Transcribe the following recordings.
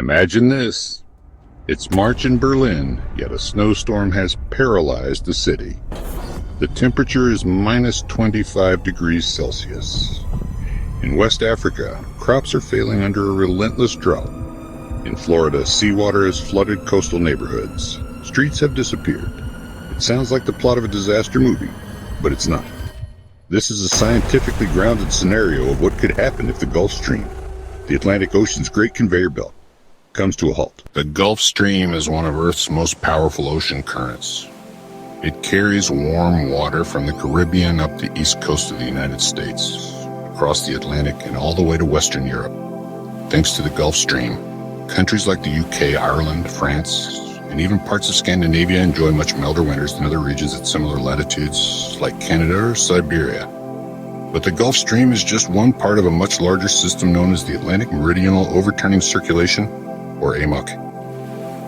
Imagine this. It's March in Berlin, yet a snowstorm has paralyzed the city. The temperature is minus 25 degrees Celsius. In West Africa, crops are failing under a relentless drought. In Florida, seawater has flooded coastal neighborhoods. Streets have disappeared. It sounds like the plot of a disaster movie, but it's not. This is a scientifically grounded scenario of what could happen if the Gulf Stream, the Atlantic Ocean's great conveyor belt, comes to a halt. The Gulf Stream is one of Earth's most powerful ocean currents. It carries warm water from the Caribbean up the east coast of the United States, across the Atlantic and all the way to Western Europe. Thanks to the Gulf Stream, countries like the UK, Ireland, France, and even parts of Scandinavia enjoy much milder winters than other regions at similar latitudes like Canada or Siberia. But the Gulf Stream is just one part of a much larger system known as the Atlantic Meridional Overturning Circulation, or AMOC.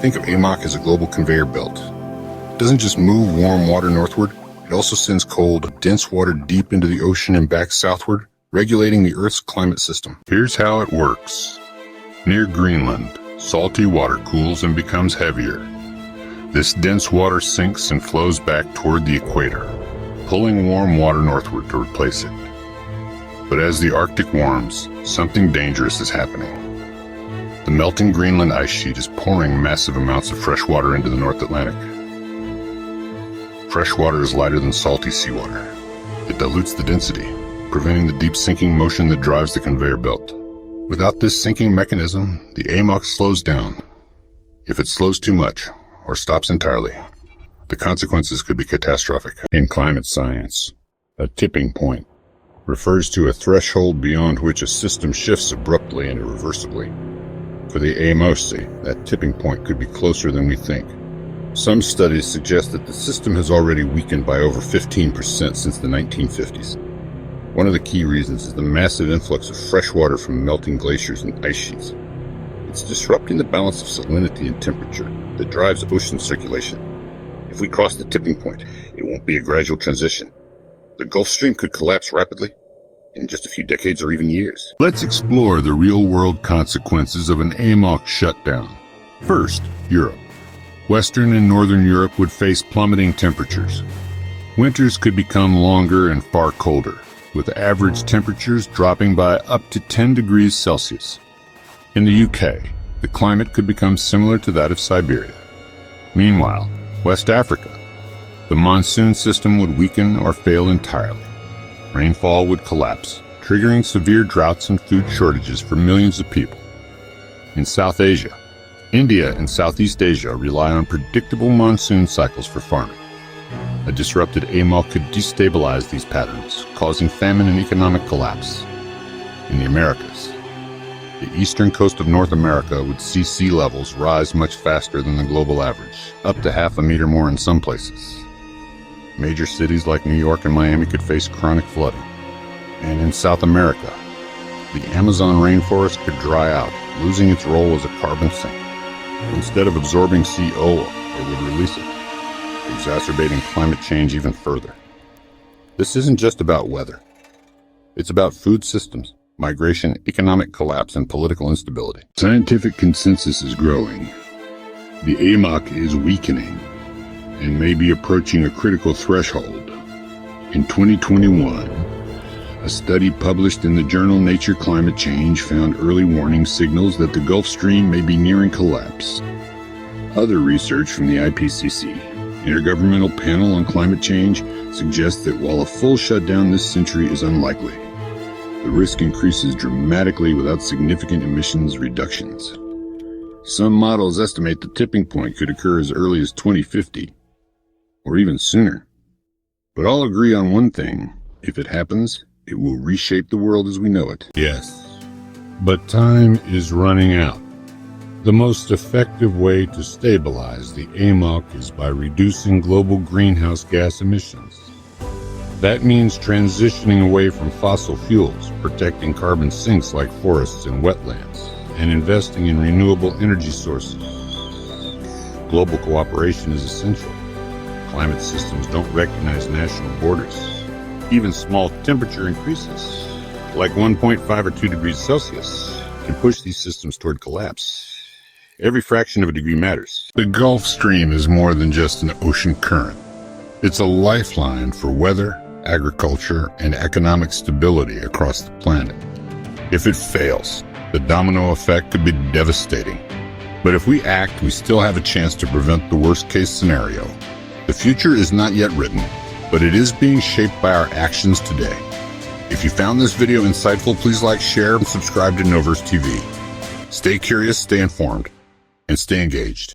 Think of AMOC as a global conveyor belt. It doesn't just move warm water northward, it also sends cold, dense water deep into the ocean and back southward, regulating the Earth's climate system. Here's how it works. Near Greenland, salty water cools and becomes heavier. This dense water sinks and flows back toward the equator, pulling warm water northward to replace it. But as the Arctic warms, something dangerous is happening. The melting Greenland ice sheet is pouring massive amounts of fresh water into the North Atlantic. Fresh water is lighter than salty seawater. It dilutes the density, preventing the deep sinking motion that drives the conveyor belt. Without this sinking mechanism, the AMOC slows down. If it slows too much, or stops entirely, the consequences could be catastrophic. In climate science, a tipping point refers to a threshold beyond which a system shifts abruptly and irreversibly. For the AMOC, that tipping point could be closer than we think. Some studies suggest that the system has already weakened by over 15% since the 1950s. One of the key reasons is the massive influx of fresh water from melting glaciers and ice sheets. It's disrupting the balance of salinity and temperature that drives ocean circulation. If we cross the tipping point, it won't be a gradual transition. The Gulf Stream could collapse rapidly in just a few decades or even years. Let's explore the real-world consequences of an AMOC shutdown. First, Europe. Western and Northern Europe would face plummeting temperatures. Winters could become longer and far colder, with average temperatures dropping by up to 10 degrees Celsius. In the UK, the climate could become similar to that of Siberia. Meanwhile, West Africa, the monsoon system would weaken or fail entirely. Rainfall would collapse, triggering severe droughts and food shortages for millions of people. In South Asia, India and Southeast Asia rely on predictable monsoon cycles for farming. A disrupted AMOC could destabilize these patterns, causing famine and economic collapse. In the Americas, the eastern coast of North America would see sea levels rise much faster than the global average, up to half a meter more in some places. Major cities like New York and Miami could face chronic flooding. And in South America, the Amazon rainforest could dry out, losing its role as a carbon sink. Instead of absorbing CO, it would release it, exacerbating climate change even further. This isn't just about weather. It's about food systems, migration, economic collapse, and political instability. Scientific consensus is growing. The AMOC is weakening and may be approaching a critical threshold. In 2021, a study published in the journal Nature Climate Change found early warning signals that the Gulf Stream may be nearing collapse. Other research from the IPCC, Intergovernmental Panel on Climate Change, suggests that while a full shutdown this century is unlikely, the risk increases dramatically without significant emissions reductions. Some models estimate the tipping point could occur as early as 2050, or even sooner. But all agree on one thing: if it happens, it will reshape the world as we know it. Yes, but time is running out. The most effective way to stabilize the AMOC is by reducing global greenhouse gas emissions. That means transitioning away from fossil fuels, protecting carbon sinks like forests and wetlands, and investing in renewable energy sources. Global cooperation is essential. Climate systems don't recognize national borders. Even small temperature increases, like 1.5 or 2 degrees Celsius, can push these systems toward collapse. Every fraction of a degree matters. The Gulf Stream is more than just an ocean current. It's a lifeline for weather, agriculture, and economic stability across the planet. If it fails, the domino effect could be devastating. But if we act, we still have a chance to prevent the worst-case scenario. The future is not yet written, but it is being shaped by our actions today. If you found this video insightful, please like, share, and subscribe to KnowverseTV. Stay curious, stay informed, and stay engaged.